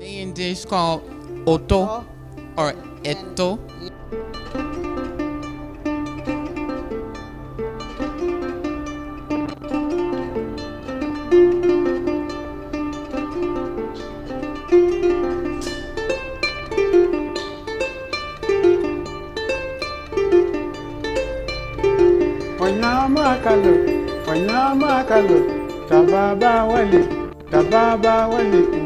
In dish called oto or eto. MaamaGha, tababa wale.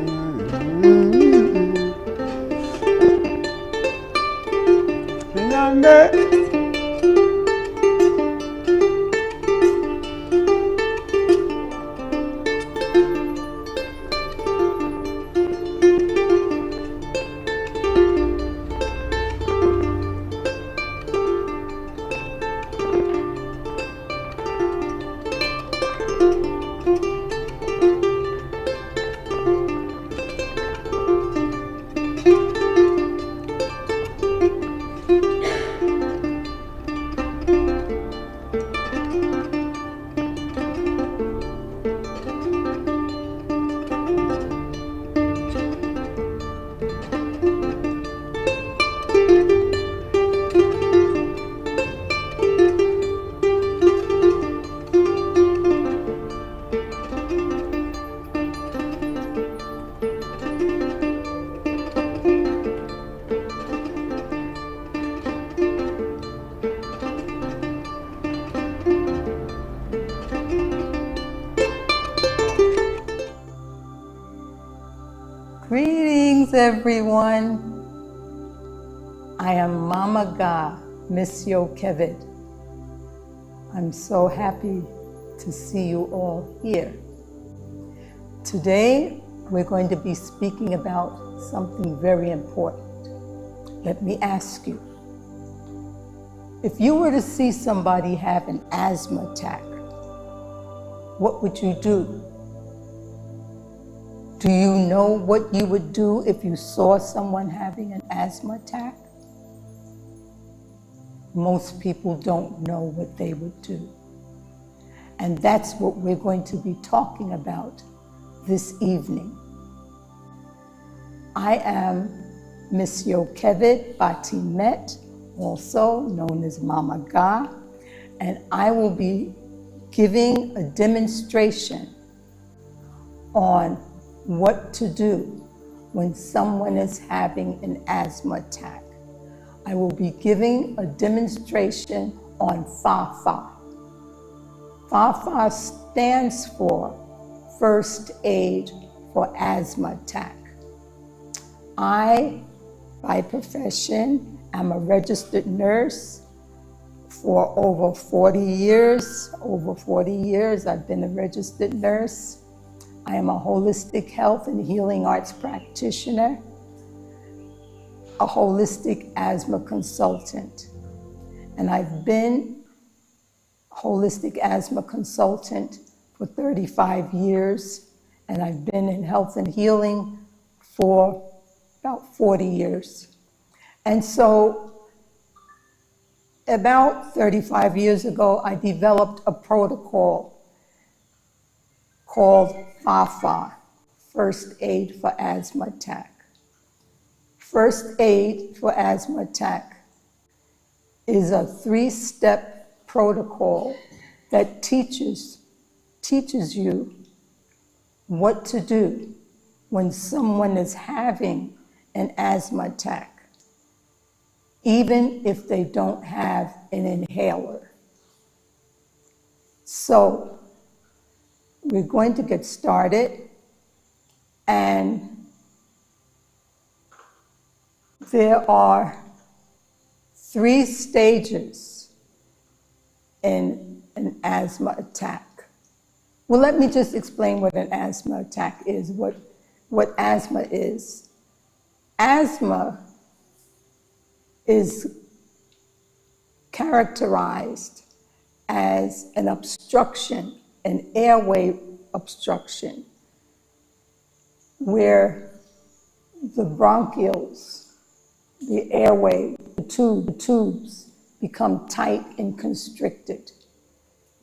Greetings, everyone. I am MaamaGha, Miss Yocheved. I'm so happy to see you all here. Today, we're going to be speaking about something very important. Let me ask you, if you were to see somebody have an asthma attack, what would you do? Do you know what you would do if you saw someone having an asthma attack? Most people don't know what they would do. And that's what we're going to be talking about this evening. I am Miss Yocheved Bat-Imedt, also known as MaamaGha, and I will be giving a demonstration on what to do when someone is having an asthma attack. I will be giving a demonstration on FAFAA. FAFAA stands for First Aid for Asthma Attack. I, by profession, am a registered nurse for over 40 years. Over 40 years, I've been a registered nurse. I am a holistic health and healing arts practitioner, a holistic asthma consultant. And I've been a holistic asthma consultant for 35 years, and I've been in health and healing for about 40 years. And so about 35 years ago, I developed a protocol called FAFAA, First Aid for Asthma Attack. First Aid for Asthma Attack is a 3-step protocol that teaches you what to do when someone is having an asthma attack, even if they don't have an inhaler. So, we're going to get started, and there are 3 stages in an asthma attack. Well, let me just explain what an asthma attack is, what asthma is. Asthma is characterized as an obstruction, an airway obstruction, where the bronchioles, the airway, the tubes become tight and constricted,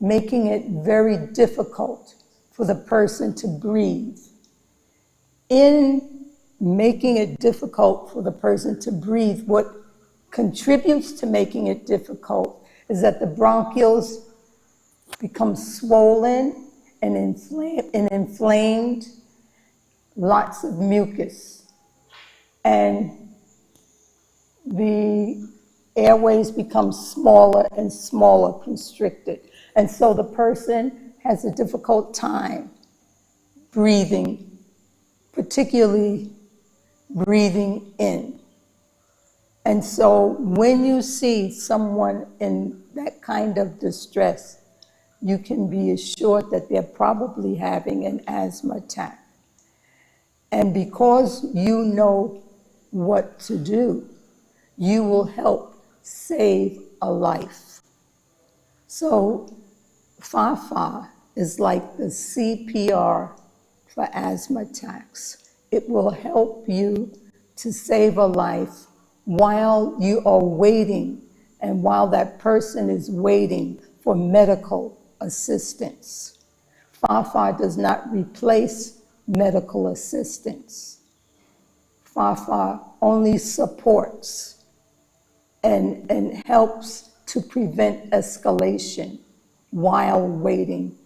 making it very difficult for the person to breathe. In making it difficult for the person to breathe. What contributes to making it difficult is that the bronchioles become swollen and inflamed, lots of mucus, and the airways become smaller and smaller, constricted. And so the person has a difficult time breathing, particularly breathing in. And so when you see someone in that kind of distress, you can be assured that they're probably having an asthma attack. And because you know what to do, you will help save a life. So FAFAA is like the CPR for asthma attacks. It will help you to save a life while you are waiting and while that person is waiting for medical assistance. FAFAA does not replace medical assistance. FAFAA only supports and helps to prevent escalation while waiting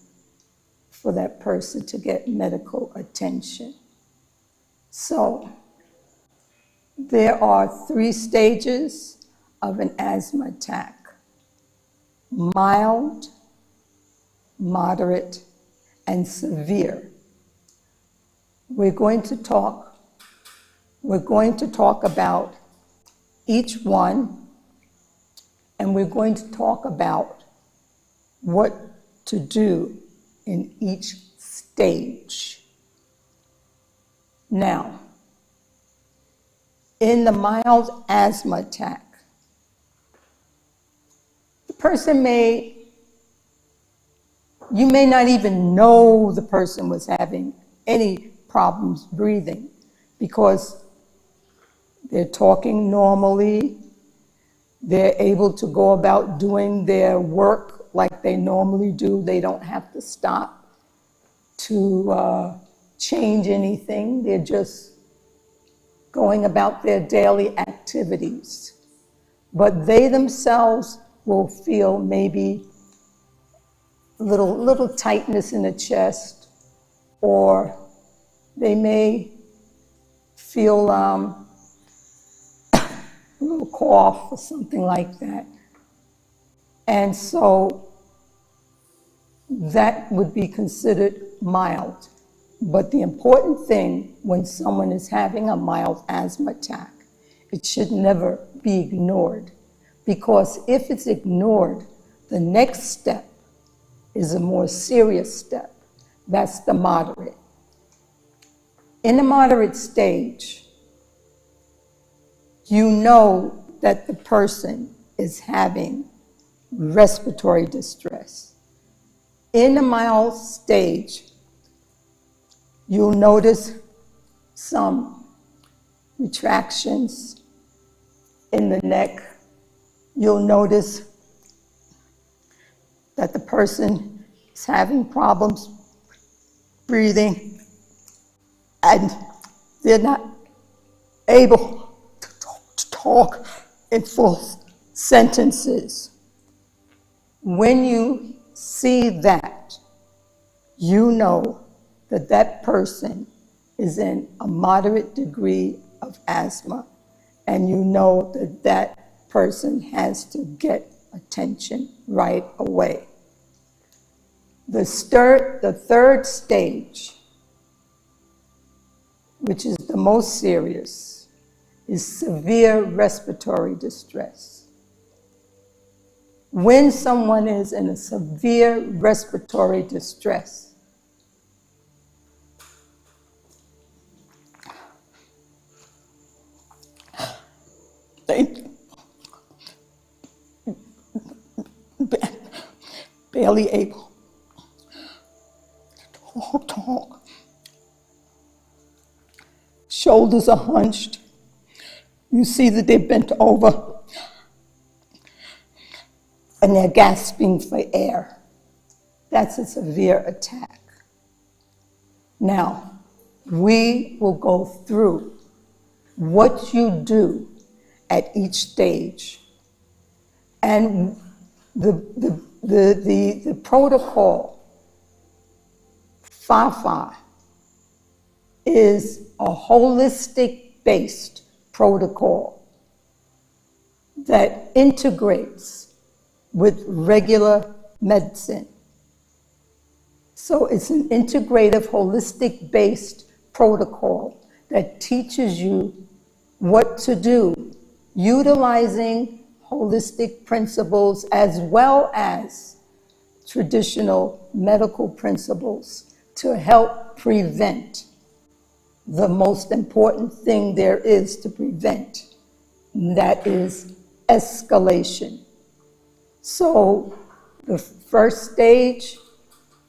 for that person to get medical attention. So there are 3 stages of an asthma attack: mild, moderate, and severe. We're going to talk about each one, and we're going to talk about what to do in each stage. Now, in the mild asthma attack, the person you may not even know the person was having any problems breathing because they're talking normally, they're able to go about doing their work like they normally do. They don't have to stop to change anything. They're just going about their daily activities. But they themselves will feel maybe little tightness in the chest, or they may feel a little cough or something like that. And so that would be considered mild. But the important thing when someone is having a mild asthma attack, it should never be ignored. Because if it's ignored, the next step is a more serious step. That's the moderate. In the moderate stage, you know that the person is having respiratory distress. In the mild stage, you'll notice some retractions in the neck. You'll notice that the person is having problems breathing and they're not able to talk in full sentences. When you see that, you know that that person is in a moderate degree of asthma, and you know that that person has to get attention right away. The third stage, which is the most serious, is severe respiratory distress. When someone is in a severe respiratory distress, they barely able to talk. Shoulders are hunched. You see that they're bent over and they're gasping for air. That's a severe attack. Now, we will go through what you do at each stage. And the protocol, FAFAA, is a holistic-based protocol that integrates with regular medicine. So it's an integrative, holistic-based protocol that teaches you what to do, utilizing holistic principles as well as traditional medical principles to help prevent the most important thing there is to prevent, and that is escalation. So the first stage,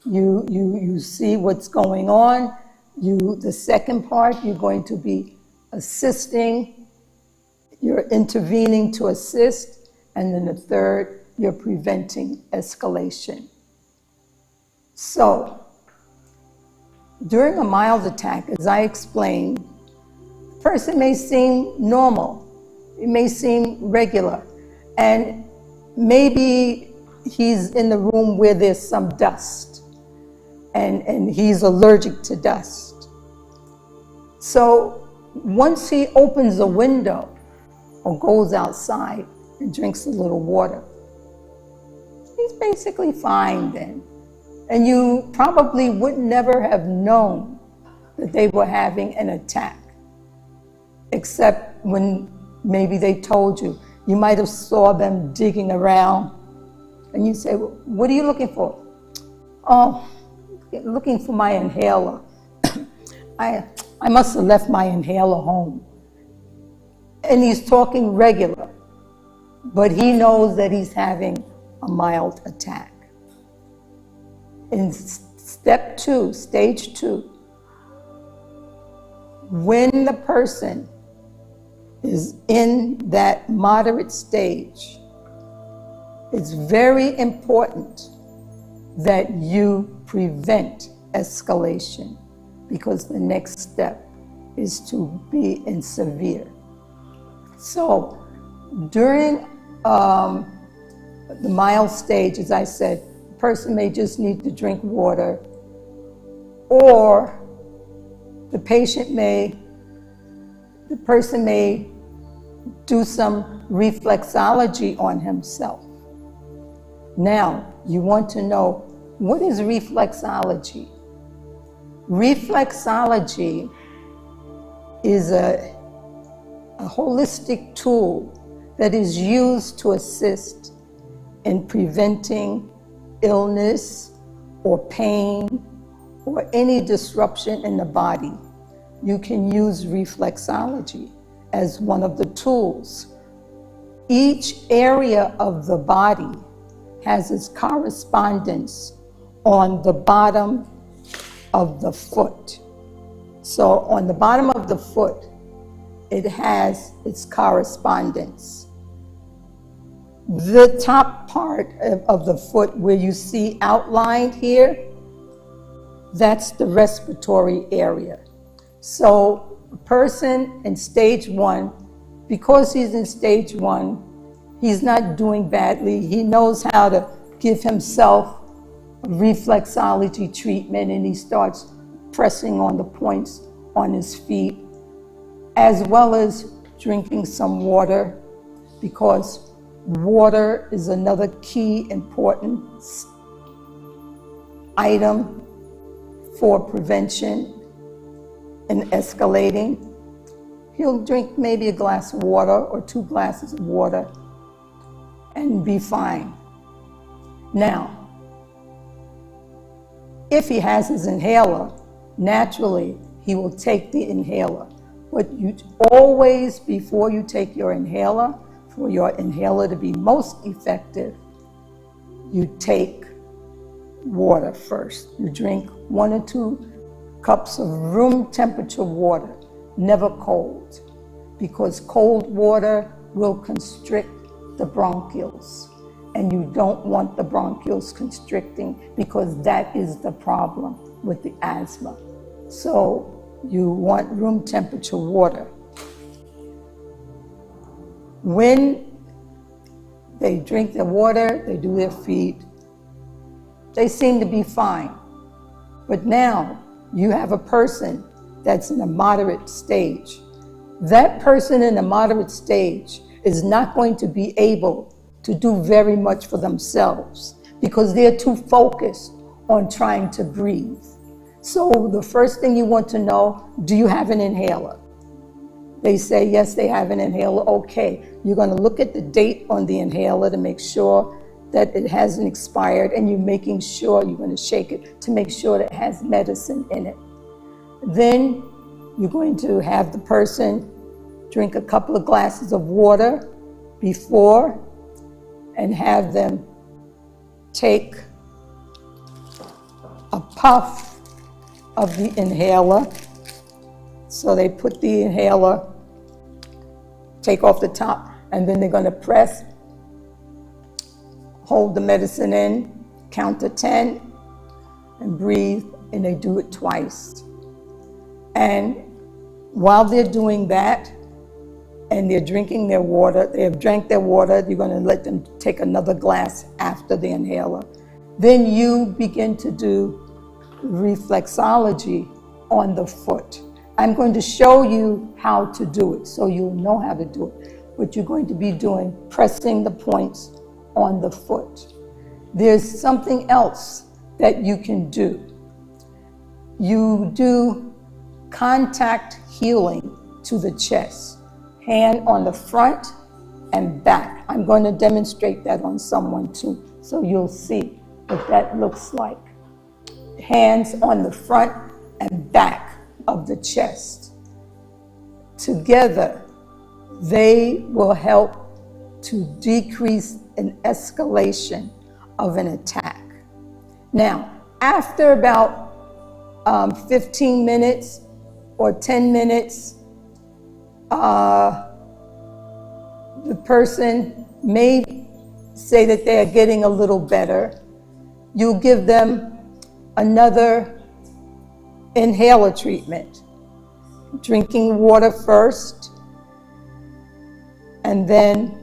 you see what's going on. The second part, you're going to be assisting, you're intervening to assist, and then the third, you're preventing escalation. So, during a mild attack, as I explained, the person may seem normal, it may seem regular, and maybe he's in the room where there's some dust, and he's allergic to dust. So once he opens a window or goes outside and drinks a little water, he's basically fine then. And you probably would never have known that they were having an attack, except when maybe they told you. You might have saw them digging around, and you say, well, what are you looking for? Oh, looking for my inhaler. I must have left my inhaler home. And he's talking regular, but he knows that he's having a mild attack. In step 2, stage 2, when the person is in that moderate stage, it's very important that you prevent escalation, because the next step is to be in severe. So during the mild stage, as I said, the person may just need to drink water, or the person may do some reflexology on himself. Now, you want to know, what is reflexology? Reflexology is a holistic tool that is used to assist in preventing illness or pain or any disruption in the body. You can use reflexology as one of the tools. Each area of the body has its correspondence on the bottom of the foot. So on the bottom of the foot, it has its correspondence. The top part of the foot where you see outlined here, that's the respiratory area. So a person in stage 1, because he's in stage 1, he's not doing badly. He knows how to give himself a reflexology treatment, and he starts pressing on the points on his feet, as well as drinking some water, because water is another key important item for prevention and escalating. He'll drink maybe a glass of water or 2 glasses of water and be fine. Now, if he has his inhaler, naturally he will take the inhaler. But you always, before you take your inhaler, for your inhaler to be most effective, you take water first. You drink 1 or 2 cups of room temperature water, never cold, because cold water will constrict the bronchioles, and you don't want the bronchioles constricting, because that is the problem with the asthma. So you want room temperature water. When they drink their water, they do their feet, they seem to be fine. But now you have a person that's in a moderate stage. That person in a moderate stage is not going to be able to do very much for themselves because they're too focused on trying to breathe. So the first thing you want to know, do you have an inhaler? They say, yes, they have an inhaler. Okay, you're going to look at the date on the inhaler to make sure that it hasn't expired, and you're making sure, you're going to shake it to make sure that it has medicine in it. Then you're going to have the person drink a couple of glasses of water before and have them take a puff of the inhaler. So they put the inhaler, take off the top, and then they're going to press, hold the medicine in, count to 10, and breathe, and they do it twice. And while they're doing that, and they're drinking their water, they have drank their water, you're going to let them take another glass after the inhaler. Then you begin to do reflexology on the foot. I'm going to show you how to do it so you'll know how to do it. What you're going to be doing, pressing the points on the foot. There's something else that you can do. You do contact healing to the chest, hand on the front and back. I'm going to demonstrate that on someone too, so you'll see what that looks like. Hands on the front and back of the chest. Together, they will help to decrease an escalation of an attack. Now, after about 15 minutes or 10 minutes, the person may say that they are getting a little better. You'll give them another inhaler treatment, drinking water first, and then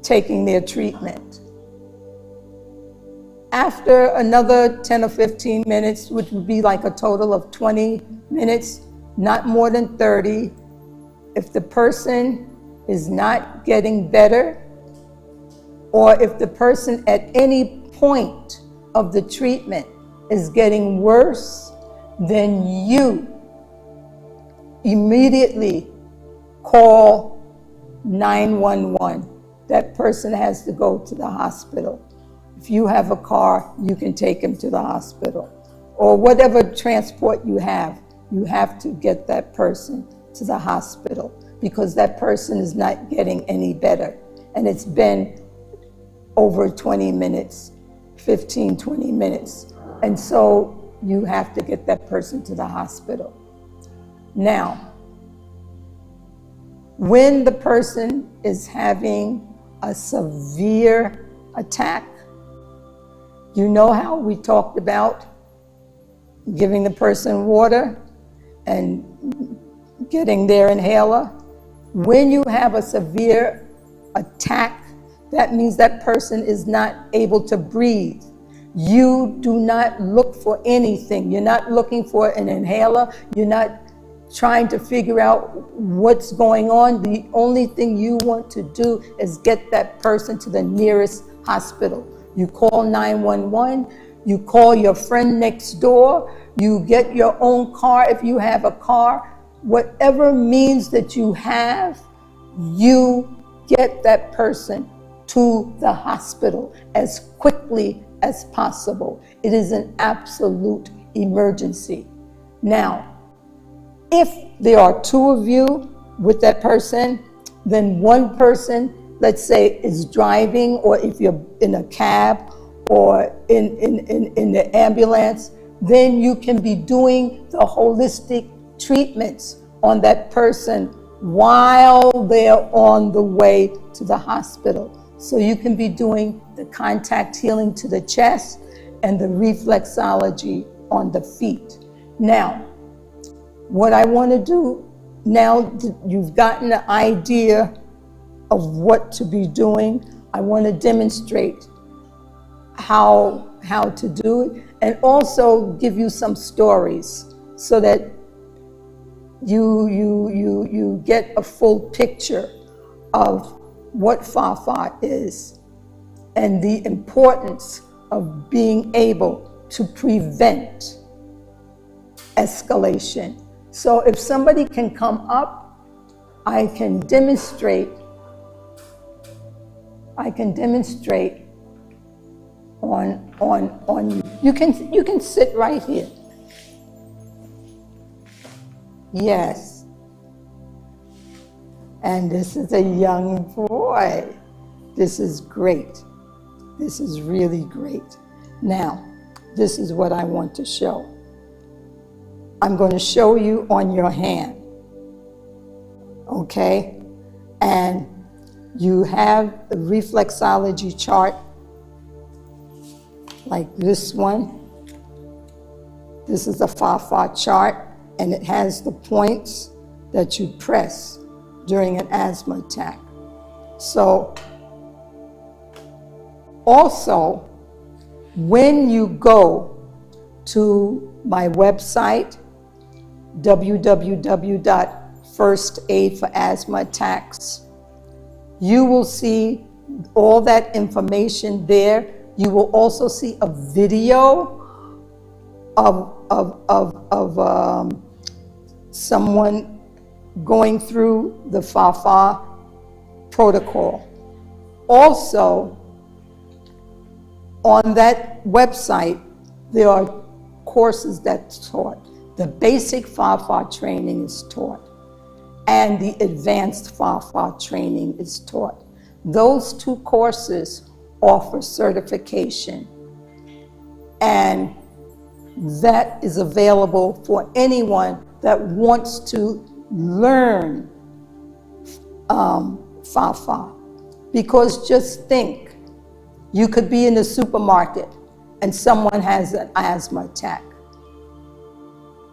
taking their treatment. After another 10 or 15 minutes, which would be like a total of 20 minutes, not more than 30, if the person is not getting better, or if the person at any point of the treatment is getting worse, then you immediately call 911. That person has to go to the hospital. If you have a car, you can take him to the hospital. Or whatever transport you have to get that person to the hospital because that person is not getting any better. And it's been over 20 minutes, 15, 20 minutes. And so you have to get that person to the hospital. Now, when the person is having a severe attack, you know how we talked about giving the person water and getting their inhaler? When you have a severe attack, that means that person is not able to breathe. You do not look for anything. You're not looking for an inhaler. You're not trying to figure out what's going on. The only thing you want to do is get that person to the nearest hospital. You call 911, you call your friend next door, you get your own car if you have a car. Whatever means that you have, you get that person to the hospital as quickly as possible. It is an absolute emergency. Now, if there are two of you with that person, then one person, let's say, is driving, or if you're in a cab or in the ambulance, then you can be doing the holistic treatments on that person while they're on the way to the hospital. So you can be doing the contact healing to the chest and the reflexology on the feet. Now, what I want to do, now that you've gotten the idea of what to be doing. I want to demonstrate how to do it, and also give you some stories so that you get a full picture of what FAFA is and the importance of being able to prevent escalation. So if somebody can come up, I can demonstrate on you. You can sit right here. Yes. And this is a young boy. This is great. This is really great. Now, this is what I want to show. I'm going to show you on your hand. Okay? And you have the reflexology chart, like this one. This is a FAFA chart, and it has the points that you press during an asthma attack. So, also, when you go to my website, www.First Aid for Asthma Attacks, you will see all that information there. You will also see a video of someone going through the FAFA protocol. Also, on that website, there are courses that's taught. The basic FAFA training is taught, and the advanced FAFA training is taught. Those two courses offer certification, and that is available for anyone that wants to learn FAFA. Because just think, you could be in the supermarket and someone has an asthma attack.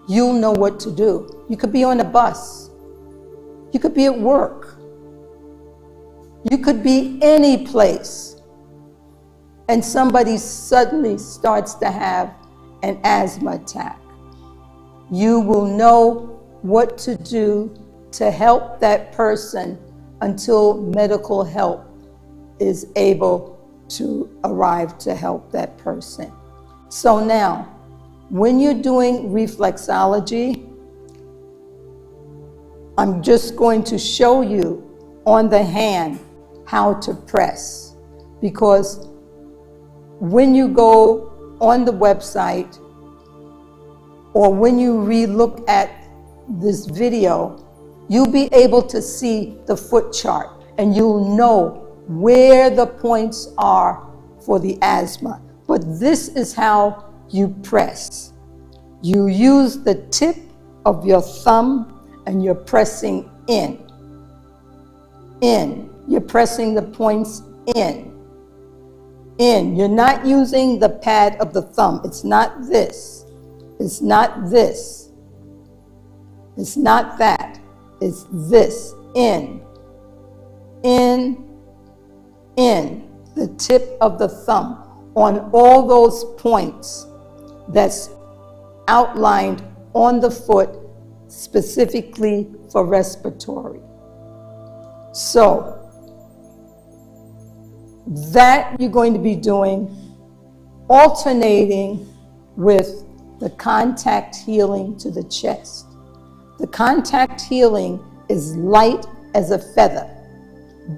You'll know what to do. You could be on a bus. You could be at work. You could be any place. And somebody suddenly starts to have an asthma attack. You will know what to do to help that person until medical help is able to arrive to help that person. So now, when you're doing reflexology, I'm just going to show you on the hand how to press, because when you go on the website or when you re-look at this video, you'll be able to see the foot chart and you'll know where the points are for the asthma. But this is how you press. You use the tip of your thumb and you're pressing in. In. You're pressing the points in. In. You're not using the pad of the thumb. It's not this. It's not this. It's not that. It's this. In. In. In. The tip of the thumb on all those points that's outlined on the foot specifically for respiratory. So that you're going to be doing, alternating with the contact healing to the chest. The contact healing is light as a feather,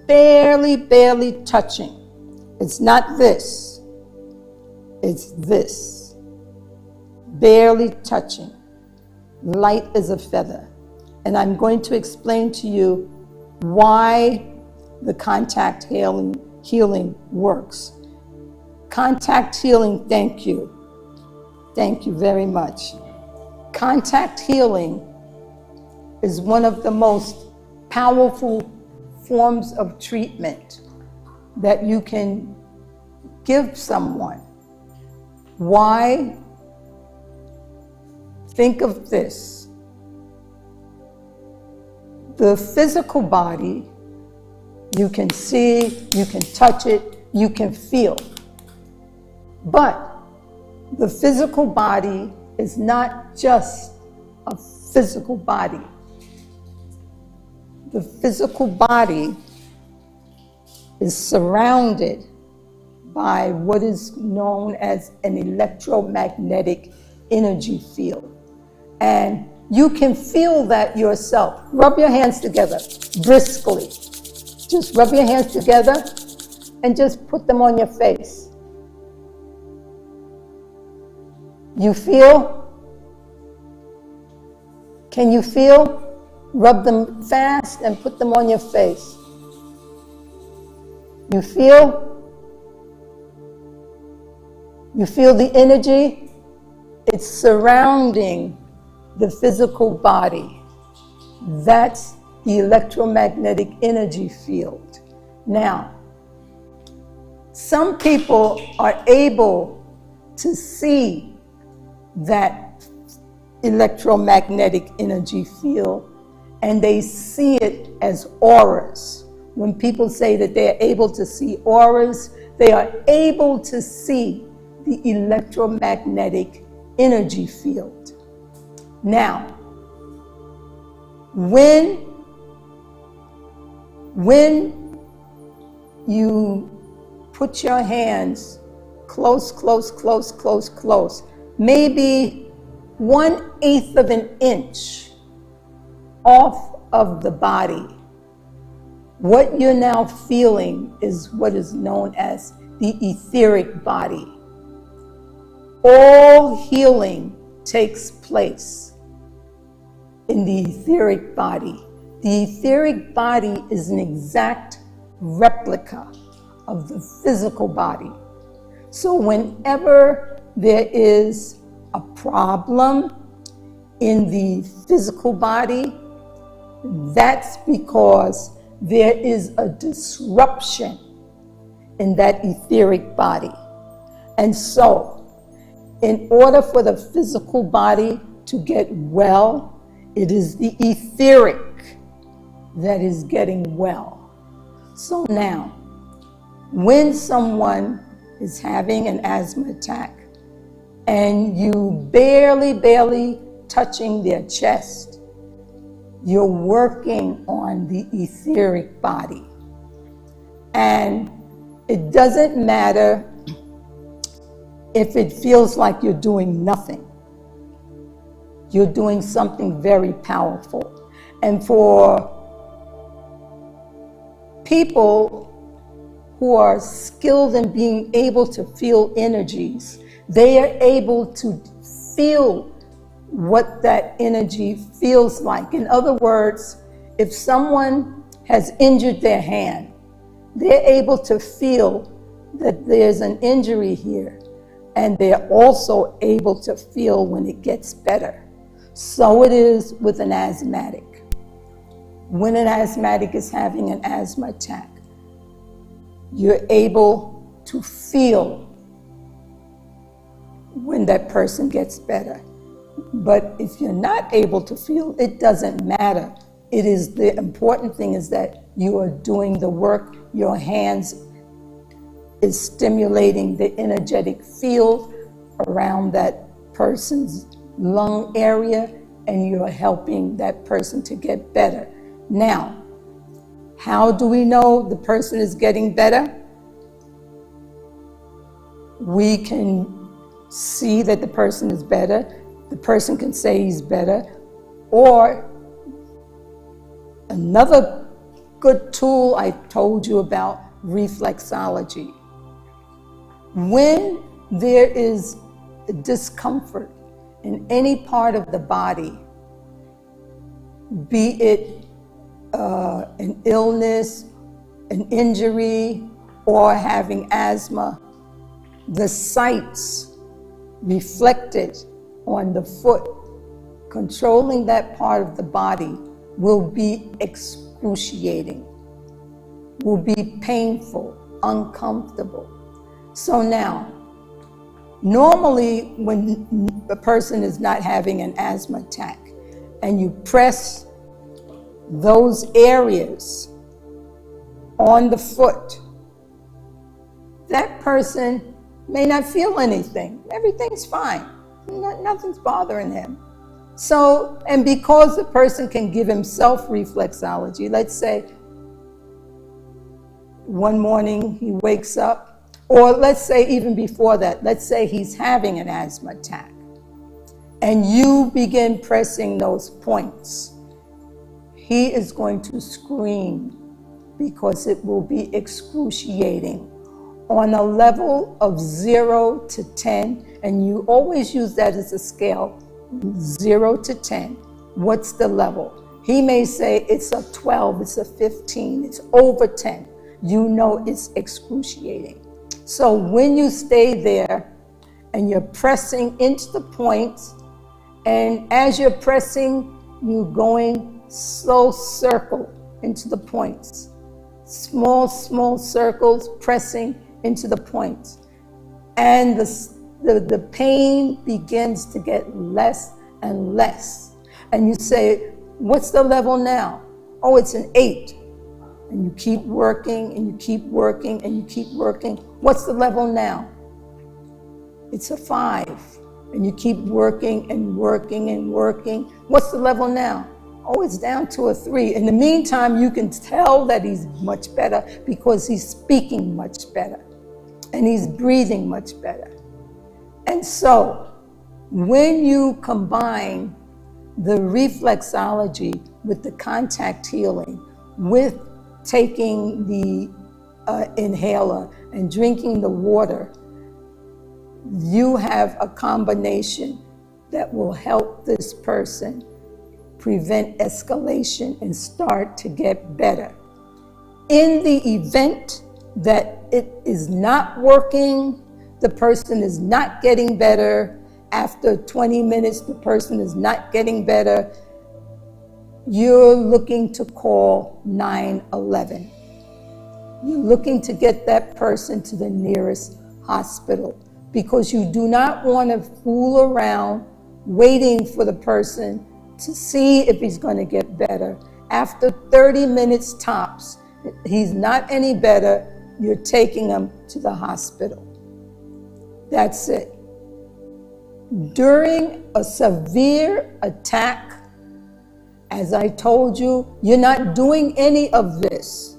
barely touching. It's not this, it's this, barely touching, light as a feather. And I'm going to explain to you why the contact healing works. Contact healing, thank you. Thank you very much. Contact healing is one of the most powerful forms of treatment that you can give someone. Why? Think of this. The physical body You can see, you can touch it, you can feel. But the physical body is not just a physical body. The physical body is surrounded by what is known as an electromagnetic energy field. And you can feel that yourself. Rub your hands together briskly. Just rub your hands together and just put them on your face. You feel? Can you feel? Rub them fast and put them on your face. You feel? You feel the energy? It's surrounding the physical body. That's the electromagnetic energy field. Now, some people are able to see that electromagnetic energy field, and they see it as auras. When people say that they are able to see auras, they are able to see the electromagnetic energy field. Now, when you put your hands close, maybe 1/8 of an inch off of the body, what you're now feeling is what is known as the etheric body. All healing takes place in the etheric body. The etheric body is an exact replica of the physical body. So whenever there is a problem in the physical body, that's because there is a disruption in that etheric body. And so, in order for the physical body to get well, it is the etheric that is getting well. So now, when someone is having an asthma attack and you barely touching their chest, you're working on the etheric body. And it doesn't matter if it feels like you're doing nothing. You're doing something very powerful. And for people who are skilled in being able to feel energies, they are able to feel what that energy feels like. In other words, if someone has injured their hand, they're able to feel that there's an injury here, and they're also able to feel when it gets better. So it is with an asthmatic. When an asthmatic is having an asthma attack, you're able to feel when that person gets better. But if you're not able to feel, it doesn't matter. It is the important thing is that you are doing the work. Your hands is stimulating the energetic field around that person's lung area, and you're helping that person to get better. Now, how do we know the person is getting better? We can see that the person is better. The person can say he's better. Or another good tool I told you about, reflexology. When there is discomfort in any part of the body, be it an illness, an injury, or having asthma, the sites reflected on the foot, controlling that part of the body, will be excruciating, will be painful, uncomfortable. So now, normally when a person is not having an asthma attack and you press those areas on the foot. That person may not feel anything. Everything's fine. Nothing's bothering him. So, and because the person can give himself reflexology, let's say one morning he wakes up, or let's say even before that, let's say he's having an asthma attack, and you begin pressing those points, he is going to scream because it will be excruciating. On a level of 0 to 10, and you always use that as a scale, 0 to 10, what's the level? He may say it's a 12, it's a 15, it's over 10. You know it's excruciating. So when you stay there and you're pressing into the points, and as you're pressing, you're going slow circle into the points. Small circles pressing into the points. And the pain begins to get less and less. And you say, what's the level now? Oh, it's an 8. And you keep working, and you keep working, and you keep working. What's the level now? It's a 5. And you keep working and working and working. What's the level now? Oh, it's down to a 3. In the meantime, you can tell that he's much better because he's speaking much better. And he's breathing much better. And so, when you combine the reflexology with the contact healing, with taking the inhaler and drinking the water, you have a combination that will help this person prevent escalation and start to get better. In the event that it is not working, the person is not getting better, after 20 minutes the person is not getting better, you're looking to call 911. You're looking to get that person to the nearest hospital because you do not want to fool around waiting for the person to see if he's going to get better. After 30 minutes tops, he's not any better, you're taking him to the hospital. That's it. During a severe attack, as I told you, you're not doing any of this.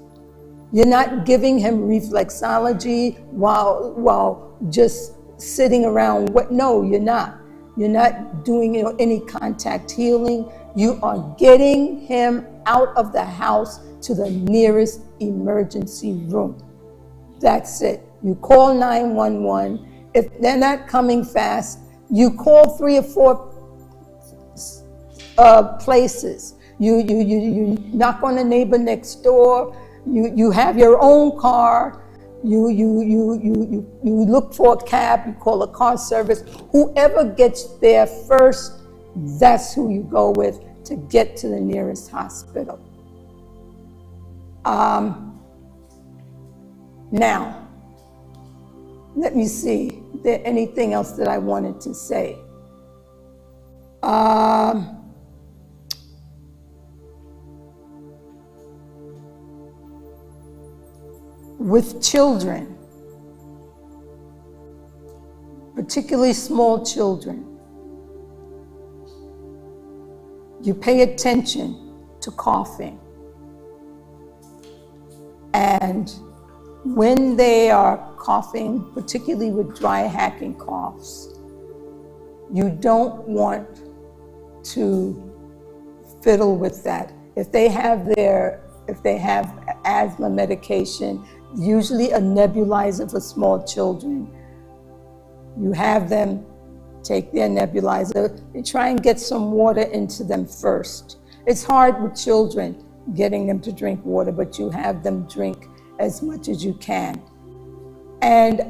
You're not giving him reflexology while just sitting around. No, you're not. You're not doing any contact healing. You are getting him out of the house to the nearest emergency room. That's it. You call 911. If they're not coming fast, you call 3 or 4 places. You knock on the neighbor next door. You have your own car. You look for a cab. You call a car service. Whoever gets there first, that's who you go with to get to the nearest hospital. Now, let me see. Is there anything else that I wanted to say? With children, particularly small children, you pay attention to coughing. And when they are coughing, particularly with dry hacking coughs, you don't want to fiddle with that. If they have asthma medication, usually a nebulizer for small children, you have them take their nebulizer and try and get some water into them first. It's hard with children getting them to drink water, but you have them drink as much as you can. And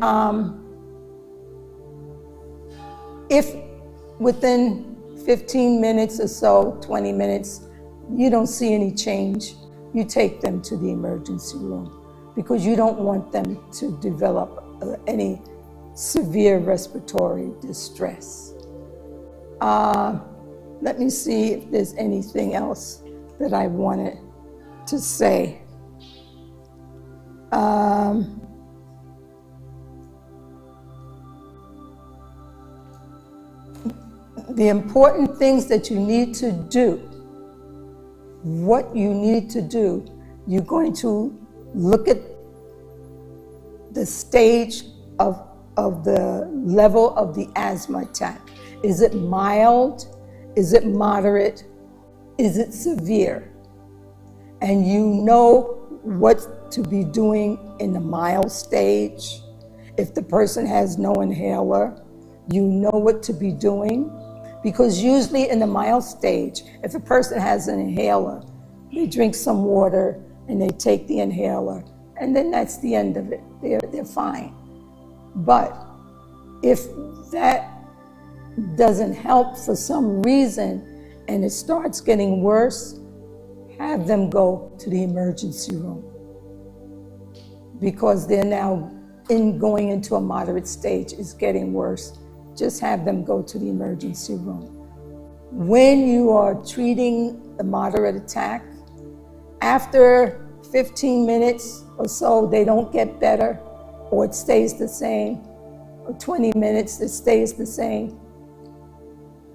if within 15 minutes or so, 20 minutes, you don't see any change, you take them to the emergency room because you don't want them to develop any severe respiratory distress. Let me see if there's anything else that I wanted to say. The important things that you need to do, what you need to do, you're going to look at the stage of the level of the asthma attack. Is it mild? Is it moderate? Is it severe? And you know what to be doing in the mild stage. If the person has no inhaler, you know what to be doing. Because usually in the mild stage, if a person has an inhaler, they drink some water and they take the inhaler, and then that's the end of it. They're fine. But if that doesn't help for some reason and it starts getting worse, have them go to the emergency room. Because they're now going into a moderate stage, it's getting worse. Just have them go to the emergency room. When you are treating the moderate attack, after 15 minutes or so, they don't get better, or it stays the same, or 20 minutes, it stays the same.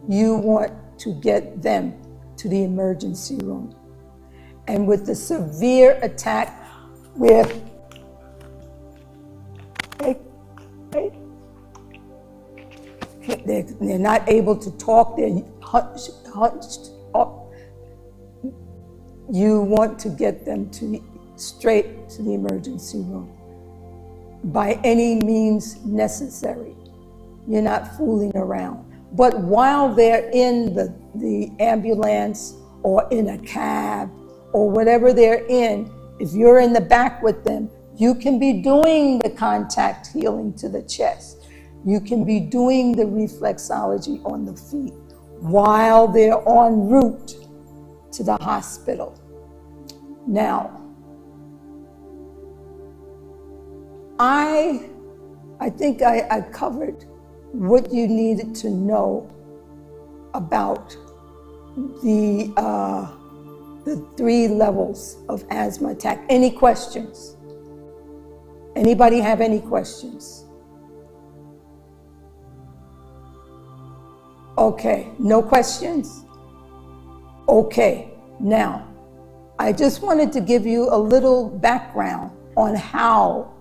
You want to get them to the emergency room. And with the severe attack, where they're not able to talk, they're hunched up, you want to get them straight to the emergency room by any means necessary. You're not fooling around. But while they're in the ambulance or in a cab or whatever they're in, if you're in the back with them, you can be doing the contact healing to the chest. You can be doing the reflexology on the feet while they're en route to the hospital. Now, I think I covered what you needed to know about the 3 levels of asthma attack. Any questions? Anybody have any questions? Okay, no questions? Okay, now, I just wanted to give you a little background on how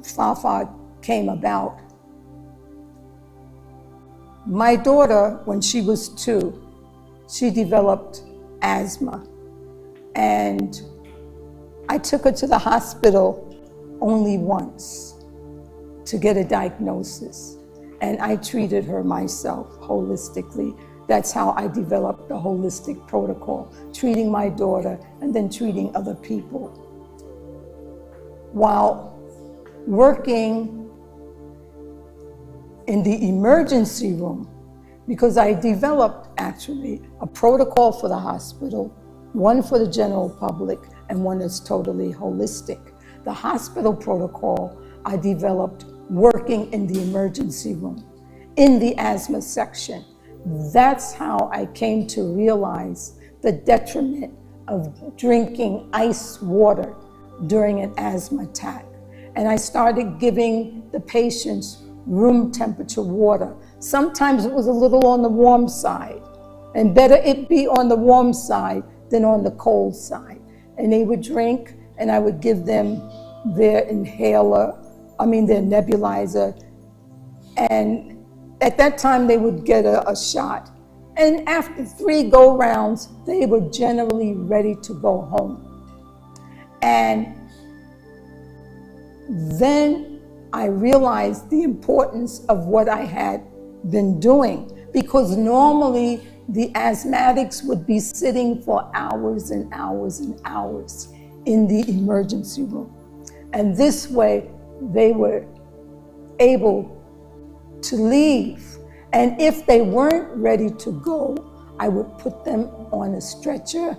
FAFAA came about. My daughter, when she was 2, she developed asthma. And I took her to the hospital only once to get a diagnosis. And I treated her myself holistically. That's how I developed the holistic protocol, treating my daughter and then treating other people. While working in the emergency room, because I developed actually a protocol for the hospital, one for the general public and one that's totally holistic. The hospital protocol I developed working in the emergency room, in the asthma section. That's how I came to realize the detriment of drinking ice water during an asthma attack. And I started giving the patients room temperature water. Sometimes it was a little on the warm side, and better it be on the warm side than on the cold side. And they would drink, and I would give them their their nebulizer. And at that time, they would get a shot. And after 3 go-rounds, they were generally ready to go home. And then I realized the importance of what I had been doing, because normally the asthmatics would be sitting for hours and hours and hours in the emergency room. And this way, they were able to leave. And if they weren't ready to go, I would put them on a stretcher,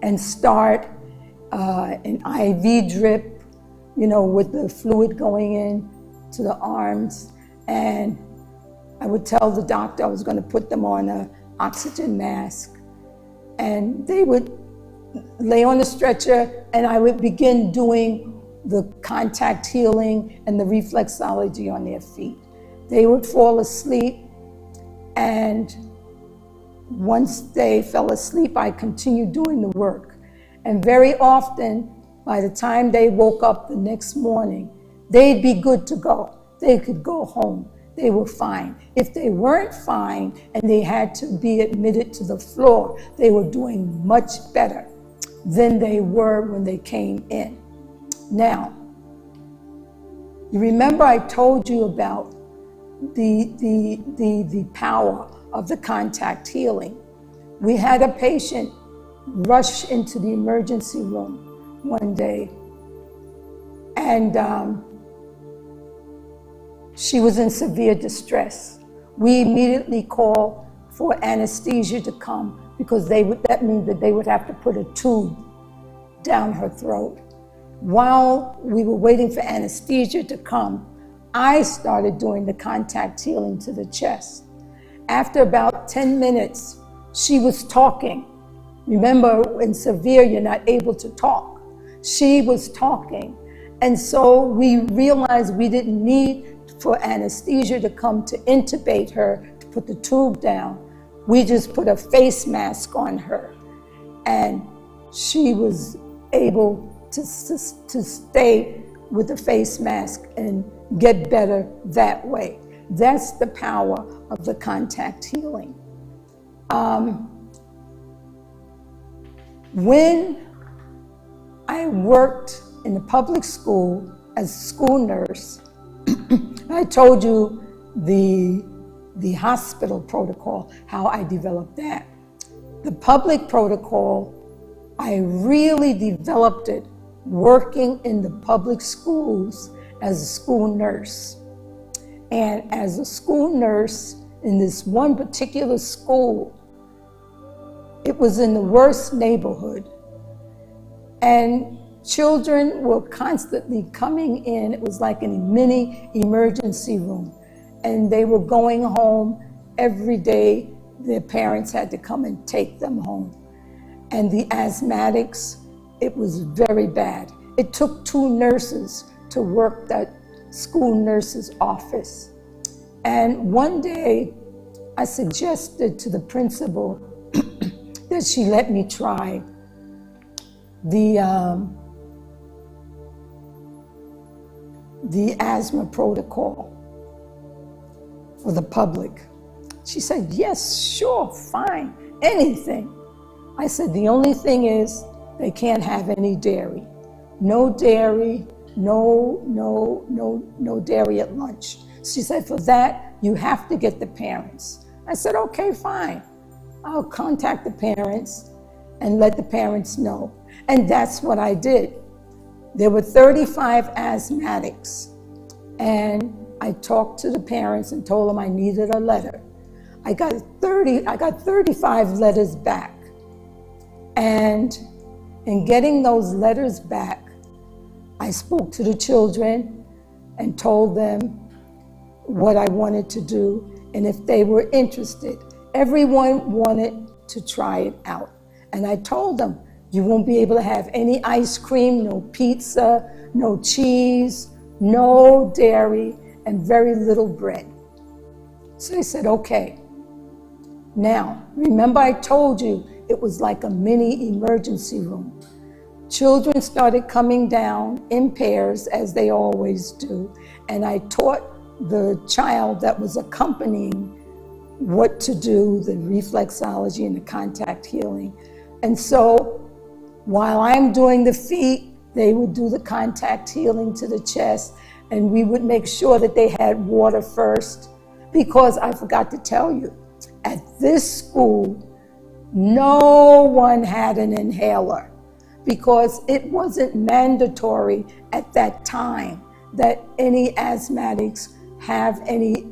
and start an IV drip, with the fluid going in to the arms. And I would tell the doctor I was going to put them on an oxygen mask. And they would lay on the stretcher, and I would begin doing the contact healing and the reflexology on their feet. They would fall asleep, and once they fell asleep, I continued doing the work. And very often, by the time they woke up the next morning, they'd be good to go. They could go home. They were fine. If they weren't fine and they had to be admitted to the floor, they were doing much better than they were when they came in. Now, you remember I told you about the power of the contact healing. We had a patient rush into the emergency room one day, and she was in severe distress. We immediately called for anesthesia to come, because that means that they would have to put a tube down her throat. While we were waiting for anesthesia to come, I started doing the contact healing to the chest. After about 10 minutes, she was talking. Remember, in severe, you're not able to talk. She was talking. And so we realized we didn't need for anesthesia to come to intubate her, to put the tube down. We just put a face mask on her, and she was able to stay with the face mask and get better that way. That's the power of the contact healing. When I worked in the public school as a school nurse, I told you the hospital protocol, how I developed that. The public protocol, I really developed it working in the public schools as a school nurse. And as a school nurse in this one particular school, it was in the worst neighborhood. And children were constantly coming in. It was like a mini emergency room. And they were going home every day. Their parents had to come and take them home. And the asthmatics, it was very bad. It took 2 nurses to work that school nurse's office. And one day, I suggested to the principal that she let me try the asthma protocol for the public. She said, yes, sure, fine, anything. I said, the only thing is they can't have any dairy. No dairy, no dairy at lunch. She said, for that, you have to get the parents. I said, okay, fine. I'll contact the parents and let the parents know. And that's what I did. There were 35 asthmatics, and I talked to the parents and told them I needed a letter. I got 35 letters back. And in getting those letters back, I spoke to the children and told them what I wanted to do and if they were interested. Everyone wanted to try it out. And I told them, you won't be able to have any ice cream, no pizza, no cheese, no dairy, and very little bread. So they said, okay. Now, remember I told you it was like a mini emergency room. Children started coming down in pairs, as they always do, and I taught the child that was accompanying what to do, the reflexology and the contact healing. And so while I'm doing the feet, they would do the contact healing to the chest, and we would make sure that they had water first, because I forgot to tell you, at this school, no one had an inhaler, because it wasn't mandatory at that time that any asthmatics have any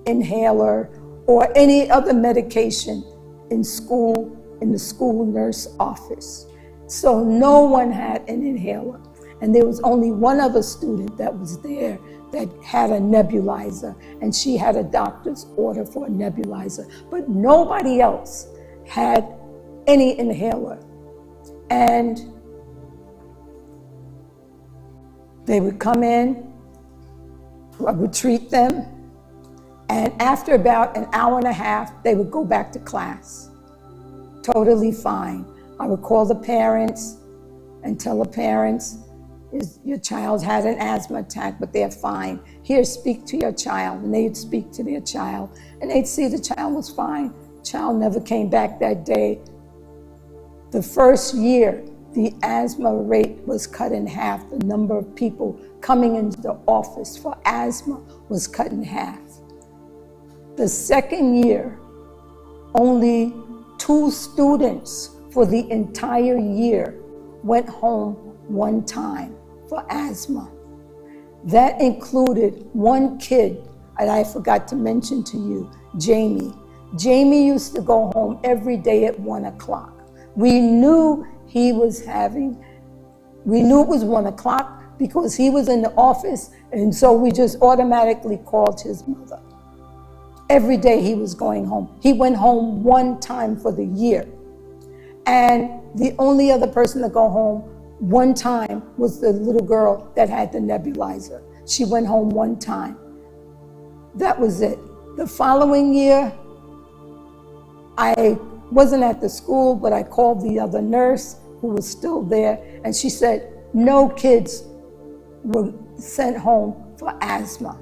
inhaler or any other medication in school, in the school nurse office. So no one had an inhaler. And there was only one other student that was there that had a nebulizer, and she had a doctor's order for a nebulizer, but nobody else had any inhaler. And they would come in, I would treat them, and after about an hour and a half, they would go back to class. Totally fine. I would call the parents and tell the parents, your child had an asthma attack, but they're fine. Here, speak to your child. And they'd speak to their child, and they'd see the child was fine. The child never came back that day. The first year, the asthma rate was cut in half. The number of people coming into the office for asthma was cut in half. The second year, only 2 students for the entire year went home 1 time for asthma. That included 1 kid, and I forgot to mention to you, Jamie. Jamie used to go home every day at 1 o'clock. We knew it was 1 o'clock because he was in the office, and so we just automatically called his mother. Every day he was going home. He went home 1 time for the year. And the only other person to go home 1 time was the little girl that had the nebulizer. She went home 1 time. That was it. The following year, I wasn't at the school, but I called the other nurse who was still there, and she said, no kids were sent home for asthma.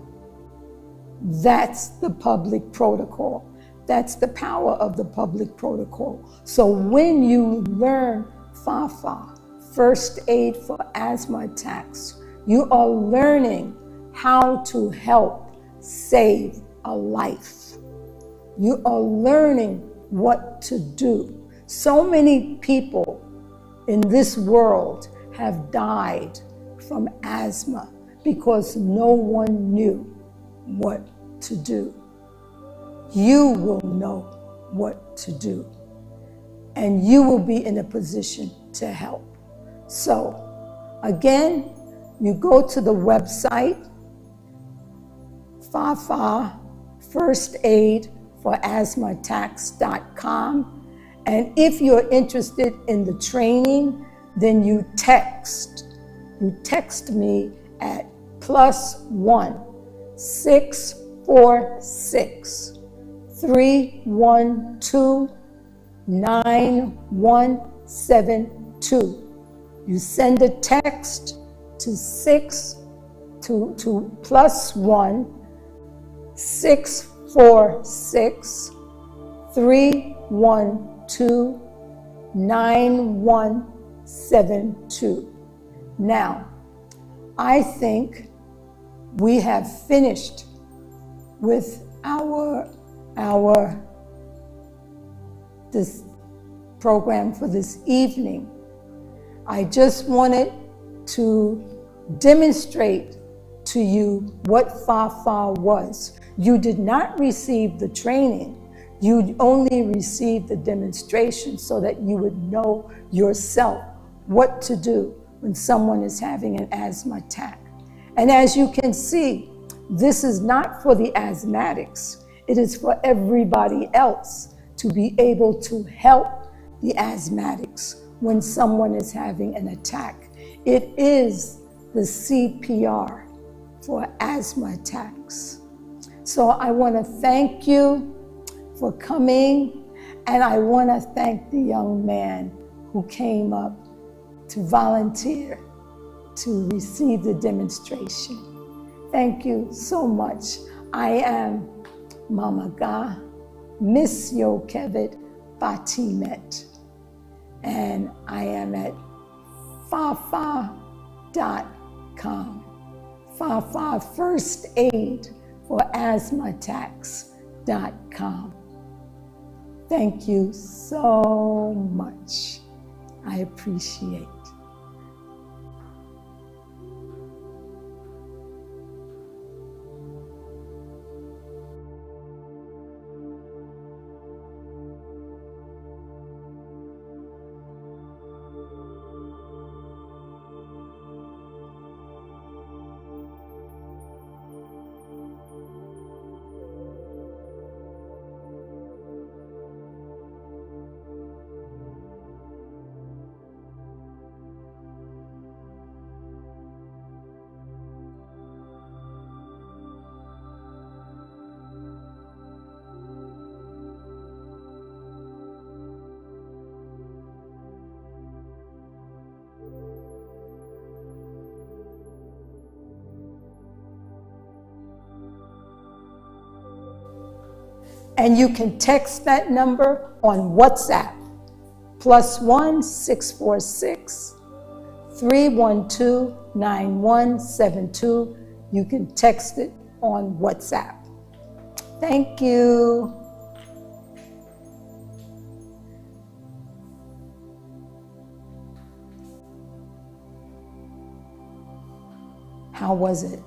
That's the public protocol. That's the power of the public protocol. So when you learn FAFAA, first aid for asthma attacks, you are learning how to help save a life. You are learning what to do. So many people in this world have died from asthma because no one knew what to do. You will know what to do, and you will be in a position to help. So, again, you go to the website, FAFAA-First Aid for Asthma Attacks.com, and if you're interested in the training, then you text me at +1 646 312 9172. You send a text to +1 646 312 9172. Now, I think we have finished with this program for this evening. I just wanted to demonstrate to you what FAFAA was. You did not receive the training. You only received the demonstration so that you would know yourself what to do when someone is having an asthma attack. And as you can see, this is not for the asthmatics. It is for everybody else to be able to help the asthmatics when someone is having an attack. It is the CPR for asthma attacks. So I want to thank you for coming, and I want to thank the young man who came up to volunteer to receive the demonstration. Thank you so much. I am MaamaGha, Miss Yocheved Bat-Imedt, and I am at FAFAA.com. FAFAA-First Aid for Asthma Attacks.com. Thank you so much. I appreciate it. And you can text that number on WhatsApp, +1 646 312 9172. You can text it on WhatsApp. Thank you. How was it?